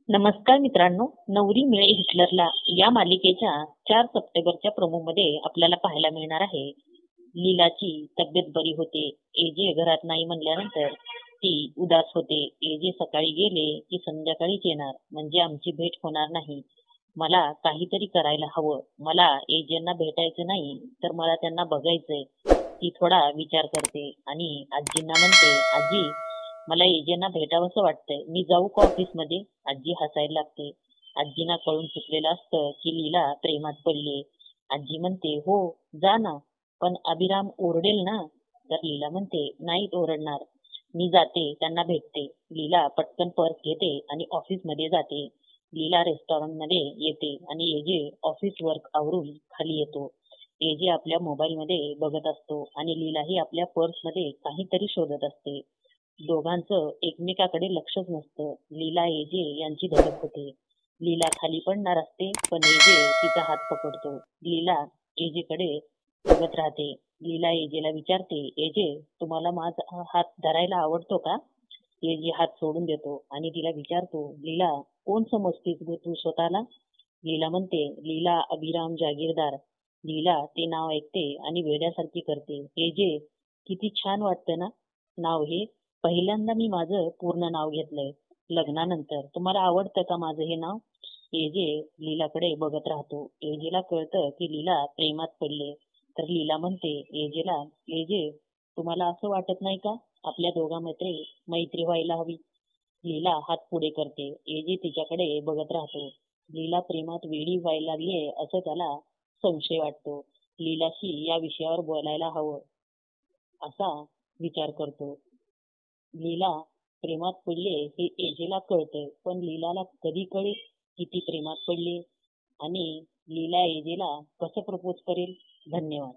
नमस्कार मित्रांनो, नवरी मिळे हिटलरला या मालिकेच्या 4 सप्टेंबरच्या प्रोमोमध्ये आपल्याला पाहायला मिळणार आहे. लीलाची तब्येत बरी होते. एजे घरात नाही म्हणल्यानंतर ती उदास होते. एजे सकाळी गेले की संध्याकाळीच येणार, म्हणजे आमची भेट होणार नाही. मला काहीतरी करायला हवं. मला एजेंना भेटायचं नाही, तर मला त्यांना बघायचंय. ती थोडा विचार करते आणि आजींना म्हणते, आजी मला एजेंना भेटावंसं वाटतंय. मी जाऊ का ऑफिसमध्ये? आजी हसायला लागते. आजींना कळून चुकलेलं असतं की लीला प्रेमात पडलीये. आजी म्हणते, हो जा ना, पण अभिराम ओरडेल ना? तर लीला म्हणते, नाहीत ओरडणार. मी जाते, त्यांना भेटते. लीला पटकन पर्स घेते आणि ऑफिसमध्ये जाते. लीला रेस्टॉरंटमध्ये येते आणि एजे ऑफिस वर्क आवरून खाली येतो. एजे आपल्या मोबाईलमध्ये बघत असतो आणि लीलाही आपल्या पर्समध्ये काहीतरी शोधत असते. दोघांचं एकमेकाकडे लक्षच नसतं. लीला एजे यांची धडक होते. लीला खाली पडणार असते, पण एजे तिचा हात पकडतो. लीला एजेकडे बघत राहते. लीला एजेला विचारते, एजे तुम्हाला माझा हात धरायला आवडतो का? एजे हात सोडून देतो आणि तिला विचारतो, लीला कोण समजतेस ग तू स्वतःला? लीला म्हणते, लीला अभिराम जागीरदार. लीला ते नाव ऐकते आणि वेड्यासारखी करते. एजे किती छान वाटतं ना नाव हे. पहिल्यांदा मी माझं पूर्ण नाव घेतलंय लग्नानंतर. तुम्हाला आवडतं का माझं हे नाव? एजे लीलाकडे बघत राहतो. एजेला कळतं की लीला प्रेमात पडले. तर लीला म्हणते एजेला, एजे तुम्हाला असं वाटत नाही का आपल्या दोघांमध्ये मैत्री व्हायला हवी? लीला हात पुढे करते. एजे तिच्याकडे बघत राहतो. लीला प्रेमात वेडी व्हायला लागलीये असं त्याला संशय वाटतो. लीलाशी या विषयावर बोलायला हवं असा विचार करतो. लीला प्रेमात पडलीये हे एजेला कळतंय, पण लीलाला कधी कळेल की ती प्रेमात पडलीये आणि लीला एजेला कसं प्रपोज करेल? धन्यवाद.